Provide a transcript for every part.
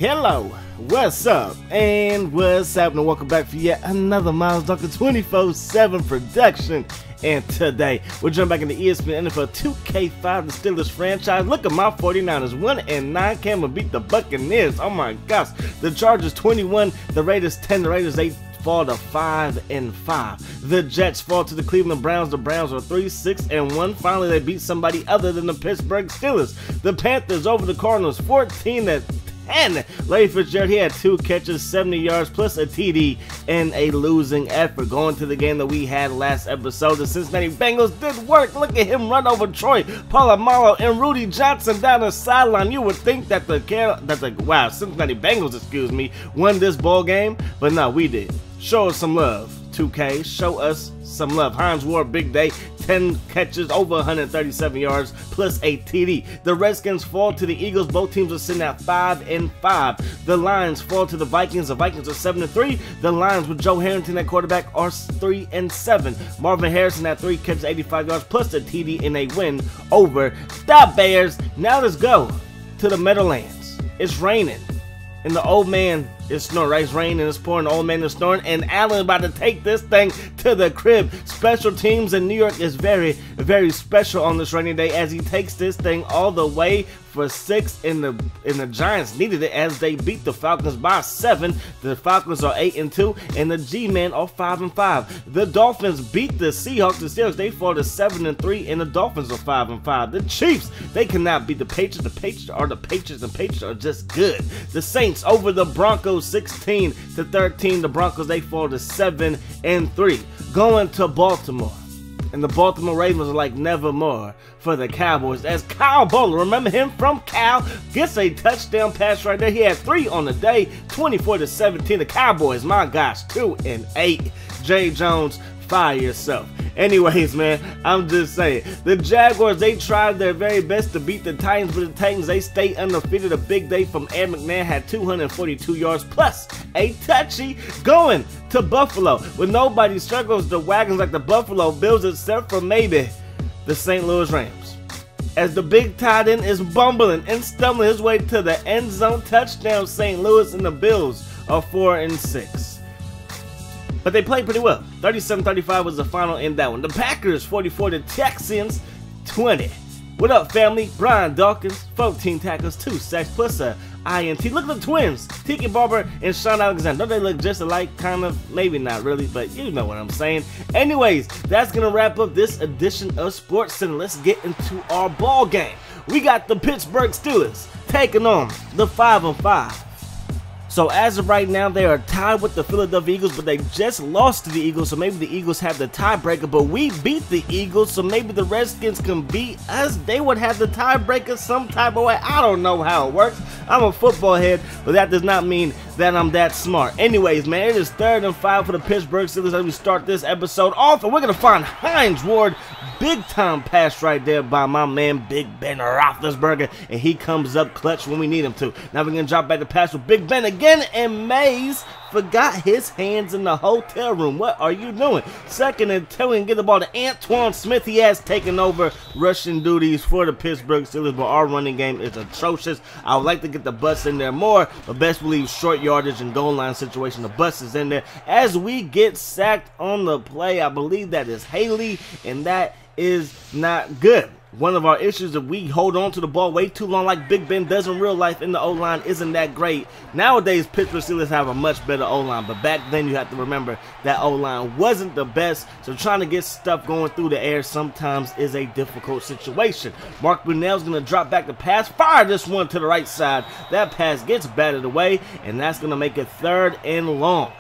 Hello, what's up, and what's happening? Welcome back for yet another Miles Duncan 24/7 production. And today, we're jumping back into Espn NFL 2K5, the Steelers franchise. Look at my 49ers, 1-9, can beat the Buccaneers. Oh my gosh, the Chargers 21, the Raiders 10, the Raiders 8. Fall to 5-5. The Jets fall to the Cleveland Browns. The Browns are 3-6-1. Finally, they beat somebody other than the Pittsburgh Steelers. The Panthers over the Cardinals 14-10. Larry Fitzgerald, he had 2 catches, 70 yards, plus a TD in a losing effort. Going to the game that we had last episode, the Cincinnati Bengals did work. Look at him run over Troy Polamalu and Rudy Johnson down the sideline. You would think that the Cincinnati Bengals, won this ball game, but no, we did. Show us some love, 2K. Show us some love. Hines Ward, big day. 10 catches, over 137 yards, plus a TD. The Redskins fall to the Eagles. Both teams are sitting at 5-5. The Lions fall to the Vikings. The Vikings are 7-3. The Lions with Joe Harrington at quarterback are 3-7. Marvin Harrison had 3 catches, 85 yards, plus a TD in a win over the Bears. Now let's go to the Meadowlands. It's raining. And the old man is snoring, right? It's raining, it's pouring, the old man is snoring, and Allen about to take this thing to the crib. Special teams in New York is very, very special on this rainy day as he takes this thing all the way for 6, and the Giants needed it as they beat the Falcons by 7. The Falcons are 8-2, and the G-Men are 5-5. The Dolphins beat the Seahawks. The Steelers, they fall to 7-3, and the Dolphins are 5-5. The Chiefs, they cannot beat the Patriots. The Patriots are the Patriots, and Patriots are just good. The Saints over the Broncos 16-13. The Broncos, they fall to 7-3. Going to Baltimore. And the Baltimore Ravens are like nevermore for the Cowboys. As Kyle Bowler, remember him from Cal, gets a touchdown pass right there. He had 3 on the day, 24-17. The Cowboys, my gosh, 2-8. Jay Jones, fire yourself. Anyways, man, I'm just saying. The Jaguars, they tried their very best to beat the Titans, but the Titans, they stay undefeated. A big day from Ed McNair, had 242 yards plus a touchy. Going to Buffalo, where nobody struggles the wagons like the Buffalo Bills, except for maybe the St. Louis Rams. As the big tight end is bumbling and stumbling his way to the end zone, touchdown St. Louis, and the Bills are 4-6. But they played pretty well. 37-35 was the final in that one. The Packers 44, the Texans 20. What up, family? Brian Dawkins, 14 tackles, 2 sacks, plus a INT. Look at the twins, Tiki Barber and Sean Alexander. Don't they look just alike? Kind of, maybe not really, but you know what I'm saying. Anyways, that's gonna wrap up this edition of Sports Center. Let's get into our ball game. We got the Pittsburgh Steelers taking on the 5-5. So as of right now, they are tied with the Philadelphia Eagles, but they just lost to the Eagles, so maybe the Eagles have the tiebreaker, but we beat the Eagles, so maybe the Redskins can beat us. They would have the tiebreaker some type of way. I don't know how it works. I'm a football head, but that does not mean that I'm that smart. Anyways, man, it is 3rd and 5 for the Pittsburgh Steelers as we start this episode off, and we're going to find Hines Ward. Big time pass right there by my man Big Ben Roethlisberger, and he comes up clutch when we need him to. Now we're going to drop back the pass with Big Ben again, and Mays forgot his hands in the hotel room. What are you doing? 2nd and 2, and get the ball to Antoine Smith. He has taken over rushing duties for the Pittsburgh Steelers, but our running game is atrocious. I would like to get the bus in there more, but best believe short yardage and goal line situation, the bus is in there. As we get sacked on the play, I believe that is Haley, and that is not good. One of our issues, if we hold on to the ball way too long like Big Ben does in real life, in the O-line isn't that great. Nowadays, Pittsburgh Steelers have a much better O-line, but back then you have to remember that O-line wasn't the best, so trying to get stuff going through the air sometimes is a difficult situation. Mark Brunell's going to drop back the pass, fire this one to the right side. That pass gets batted away, and that's going to make it 3rd and long.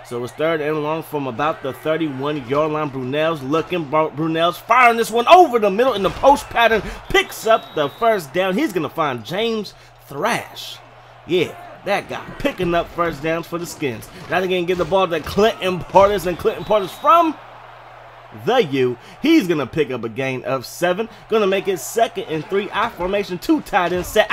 So it's 3rd and long from about the 31-yard line. Brunell's looking. Brunell's firing this one over the middle in the post pattern. Picks up the 1st down. He's going to find James Thrash. Yeah, that guy picking up 1st downs for the Skins. Now they're going to give the ball to Clinton Portis. And Clinton Portis from the U. He's going to pick up a gain of 7. Going to make it 2nd and 3. I formation, 2 tight ends set.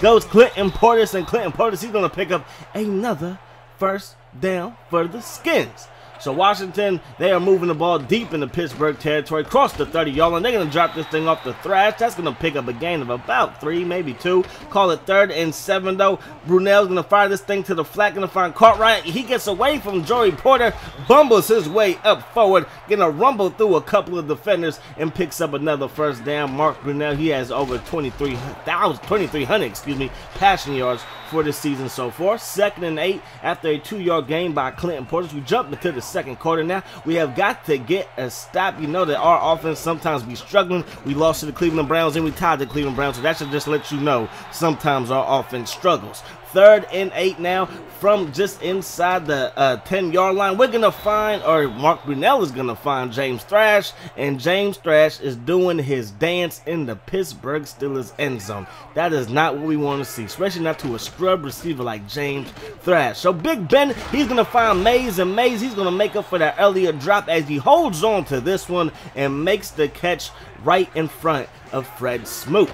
Goes Clinton Portis. And Clinton Portis, he's going to pick up another 1st down for the Skins. So Washington, they are moving the ball deep into Pittsburgh territory, across the 30-yard line. They're going to drop this thing off the thrash. That's going to pick up a gain of about 3, maybe 2. Call it 3rd and 7, though. Brunell's going to fire this thing to the flat, going to find Cartwright. He gets away from Joey Porter, bumbles his way up forward, going to rumble through a couple of defenders, and picks up another first down. Mark Brunell, he has over 2,300 passing yards for the season so far. 2nd and 8 after a 2-yard gain by Clinton Portis. We jump into the second quarter now. We have got to get a stop. You know that our offense sometimes be struggling. We lost to the Cleveland Browns and we tied the Cleveland Browns, so that should just let you know sometimes our offense struggles. 3rd and 8 now from just inside the 10-yard line. We're going to find, or Mark Brunell is going to find James Thrash, and James Thrash is doing his dance in the Pittsburgh Steelers end zone. That is not what we want to see, especially not to a scrub receiver like James Thrash. So Big Ben, he's going to find Mays, and Mays, he's going to make up for that earlier drop as he holds on to this one and makes the catch right in front of Fred Smoot.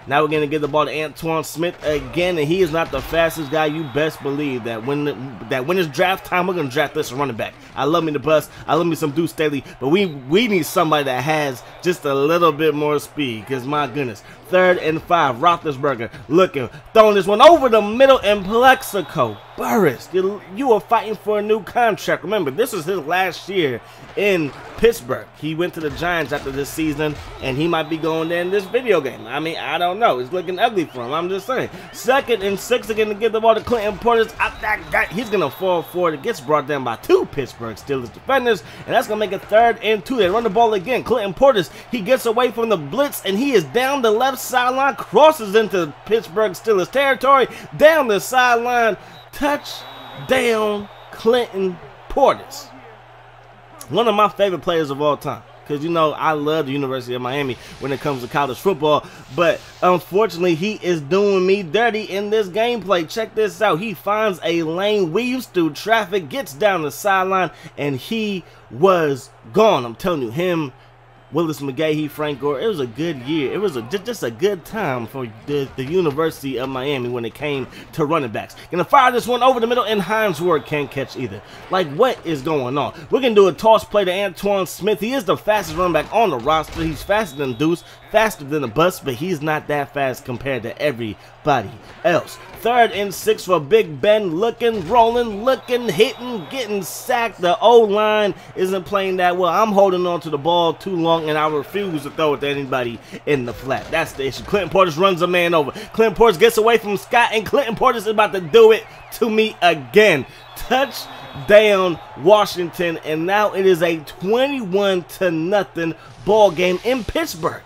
Now we're going to give the ball to Antoine Smith again, and he is not the fastest guy. You best believe that when it's draft time, we're going to draft this running back. I love me the bus. I love me some Deuce Staley, but we need somebody that has just a little bit more speed, because my goodness. 3rd and 5, Roethlisberger looking, throwing this one over the middle, and Plexico Burris, you are fighting for a new contract. Remember, this is his last year in Pittsburgh. He went to the Giants after this season, and he might be going there in this video game. I mean, I don't know. It's looking ugly for him. I'm just saying. 2nd and 6, they're going to give the ball to Clinton Portis. He's going to fall forward. It gets brought down by 2 Pittsburgh Steelers defenders, and that's going to make it 3rd and 2. They run the ball again. Clinton Portis, he gets away from the blitz, and he is down the left sideline, crosses into Pittsburgh Steelers territory, down the sideline. Touchdown, Clinton Portis. One of my favorite players of all time. Because, you know, I love the University of Miami when it comes to college football. But, unfortunately, he is doing me dirty in this gameplay. Check this out. He finds a lane, weaves through traffic, gets down the sideline, and he was gone. I'm telling you, him, Willis McGahee, Frank Gore, it was a good year. It was just a good time for the University of Miami when it came to running backs. Gonna fire this one over the middle, and Hines Ward can't catch either. Like, what is going on? We're gonna do a toss play to Antoine Smith. He is the fastest running back on the roster. He's faster than Deuce, faster than the bus, but he's not that fast compared to everybody else. 3rd and 6 for Big Ben, looking, rolling, looking, hitting, getting sacked. The O-line isn't playing that well. I'm holding on to the ball too long, and I refuse to throw it to anybody in the flat. That's the issue. Clinton Portis runs a man over. Clinton Portis gets away from Scott, and Clinton Portis is about to do it to me again. Touchdown, Washington, and now it is a 21-0 ball game in Pittsburgh.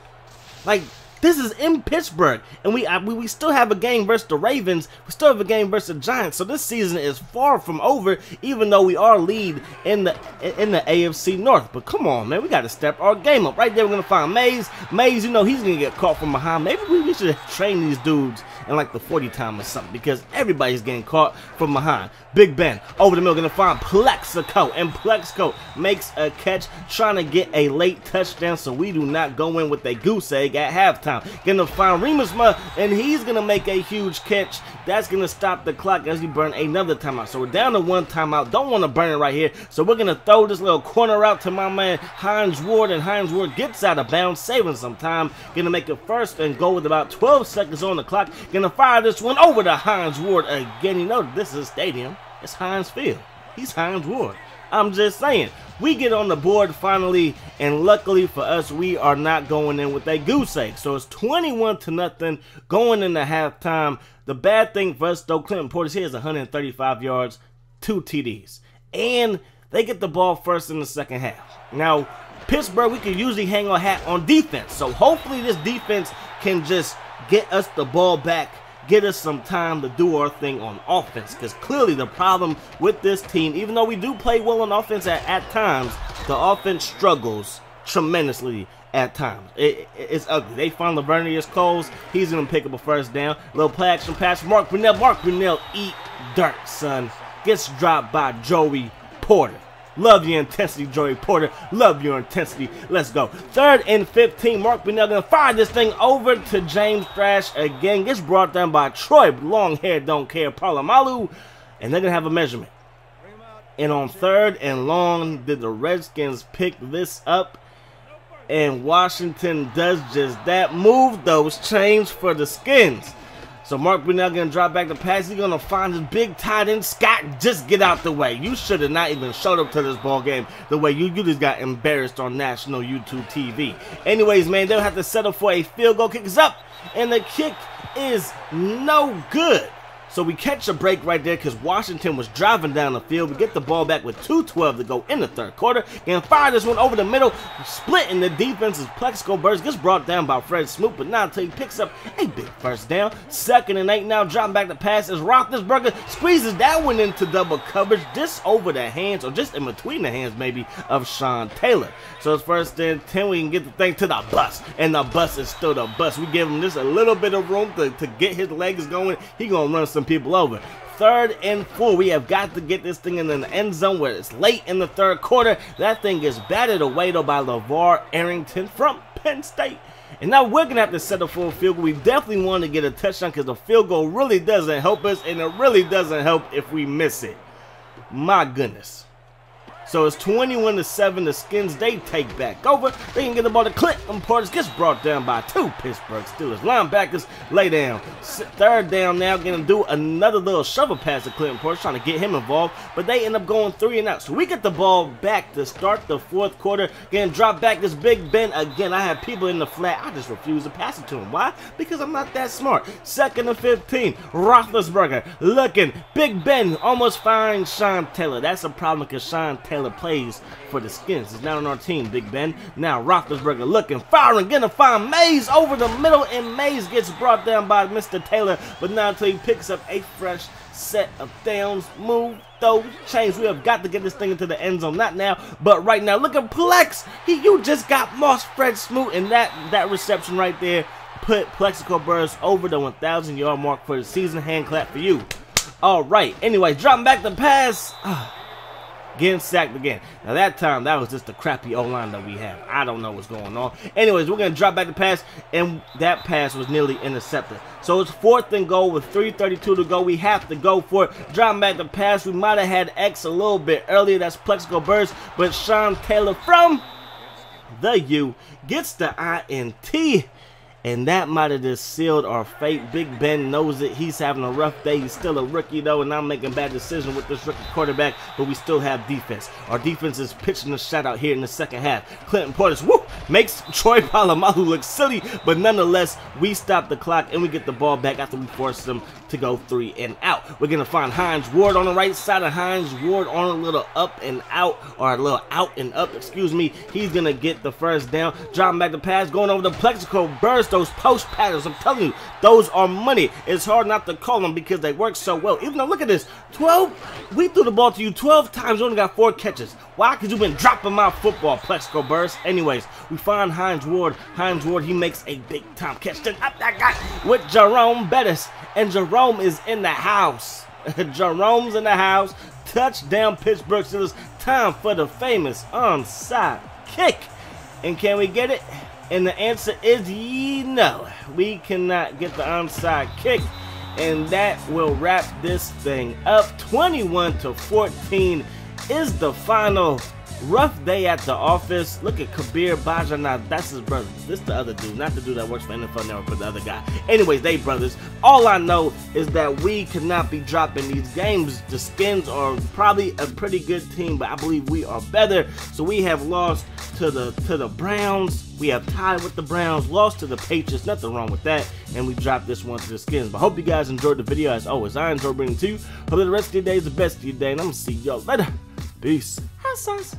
Like, this is in Pittsburgh, and we still have a game versus the Ravens. We still have a game versus the Giants. So this season is far from over, even though we are lead in the AFC North. But come on, man, we got to step our game up. Right there, we're gonna find Mays. Mays, you know, he's gonna get caught from behind. Maybe we should train these dudes in like the 40 time or something, because everybody's getting caught from behind. Big Ben over the middle, gonna find Plexico, and Plexico makes a catch, trying to get a late touchdown, so we do not go in with a goose egg at halftime. Gonna find Remusma, and he's gonna make a huge catch. That's gonna stop the clock as we burn another timeout. So we're down to 1 timeout. Don't want to burn it right here, so we're gonna throw this little corner out to my man Hines Ward, and Hines Ward gets out of bounds, saving some time. Gonna make it 1st and go with about 12 seconds on the clock. Gonna fire this one over to Hines Ward again. You know, this is a stadium. It's Heinz Field. He's Hines Ward. I'm just saying. We get on the board finally, and luckily for us, we are not going in with a goose egg. So it's 21-0 going into halftime. The bad thing for us, though, Clinton Portis here is 135 yards, 2 TDs. And they get the ball first in the second half. Now, Pittsburgh, we can usually hang our hat on defense. So hopefully this defense can just get us the ball back, get us some time to do our thing on offense, because clearly the problem with this team, even though we do play well on offense at times, the offense struggles tremendously at times. It's ugly. They find Lavernius Coles. He's going to pick up a first down. Little play action pass for Mark Brunell. Mark Brunell, eat dirt, son. Gets dropped by Joey Porter. Love your intensity, Joey Porter. Love your intensity. Let's go. 3rd and 15. Mark Brunell going to fire this thing over to James Thrash again. Gets brought down by Troy Long Hair Don't Care Palamalu. And they're going to have a measurement. And on 3rd and long, did the Redskins pick this up? And Washington does just that. Move those chains for the Skins. So Mark Brunell going to drop back the pass. He's going to find his big tight end. Scott, just get out the way. You should have not even showed up to this ball game the way you just got embarrassed on national YouTube TV. Anyways, man, they'll have to settle for a field goal. Kick is up, and the kick is no good. So we catch a break right there because Washington was driving down the field. We get the ball back with 2:12 to go in the 3rd quarter. And fire this one over the middle. Splitting the defense's Plexico burst. Gets brought down by Fred Smoot. But now until he picks up a big first down. 2nd and 8 now. Dropping back the pass as Roethlisberger squeezes that one into double coverage. Just over the hands, or just in between the hands maybe, of Sean Taylor. So it's 1st and 10. We can get the thing to the bus. And the bus is still the bus. We give him just a little bit of room to get his legs going. He going to run some people over. 3rd and 4. We have got to get this thing in the end zone where it's late in the 3rd quarter. That thing is batted away though by LeVar Arrington from Penn State. And now we're going to have to settle for a field goal. We definitely want to get a touchdown because the field goal really doesn't help us, and it really doesn't help if we miss it. My goodness. So it's 21-7. The Skins, they take back over. They can get the ball to Clinton Portis. Gets brought down by 2 Pittsburgh Steelers. Linebackers lay down. 3rd down now. Going to do another little shovel pass to Clinton Portis, trying to get him involved. But they end up going 3 and out. So we get the ball back to start the 4th quarter. Getting dropped back this Big Ben again. I have people in the flat. I just refuse to pass it to him. Why? Because I'm not that smart. 2nd and 15. Roethlisberger looking. Big Ben almost finds Sean Taylor. That's a problem because Sean Taylor plays for the Skins. He's not on our team, Big Ben. Now Roethlisberger looking, firing, gonna find Mays over the middle, and Mays gets brought down by Mr. Taylor, but not until he picks up a fresh set of downs. Move those chains. We have got to get this thing into the end zone. Not now, but right now. Look at Plex. You just got Moss Fred Smoot, and that reception right there put Plexico Burrs over the 1,000-yard mark for the season. Hand clap for you. All right. Anyway, dropping back the pass. Getting sacked again. Now that time, that was just the crappy O-line that we have. I don't know what's going on. Anyways, we're going to drop back the pass, and that pass was nearly intercepted. So it's 4th and goal with 3:32 to go. We have to go for it. Dropping back the pass. We might have had X a little bit earlier. That's Plexico Burst, but Sean Taylor from the U gets the INT. And that might have just sealed our fate. Big Ben knows it. He's having a rough day. He's still a rookie, though, and I'm making bad decisions with this rookie quarterback, but we still have defense. Our defense is pitching the shutout here in the 2nd half. Clinton Portis, makes Troy Polamalu look silly, but nonetheless, we stop the clock, and we get the ball back after we force them to go 3 and out. We're going to find Hines Ward on the right side of Hines Ward on a little up and out, or a little out and up, excuse me. He's going to get the first down. Dropping back the pass, going over the Plexico Burst. Those post patterns, I'm telling you, those are money. It's hard not to call them because they work so well. Even though, look at this, 12, we threw the ball to you 12 times, you only got 4 catches. Why? Because you've been dropping my football, Plexico Burst. Anyways, we find Hines Ward. Hines Ward, he makes a big time catch. Then up that guy with Jerome Bettis. And Jerome is in the house. Jerome's in the house. Touchdown, Pittsburgh Steelers. Time for the famous onside kick. And can we get it? And the answer is no. We cannot get the onside kick. And that will wrap this thing up. 21-14 is the final. Rough day at the office. Look at Kabir Bajana. That's his brother. This the other dude. Not the dude that works for NFL Network, but the other guy. Anyways, they brothers. All I know is that we cannot be dropping these games. The Skins are probably a pretty good team, but I believe we are better. So we have lost to the Browns. We have tied with the Browns. Lost to the Patriots. Nothing wrong with that. And we dropped this one to the Skins. But I hope you guys enjoyed the video. As always, I enjoyed bringing it to you. Hope the rest of your day is the best of your day. And I'm going to see y'all later. Peace. Hi, sauce.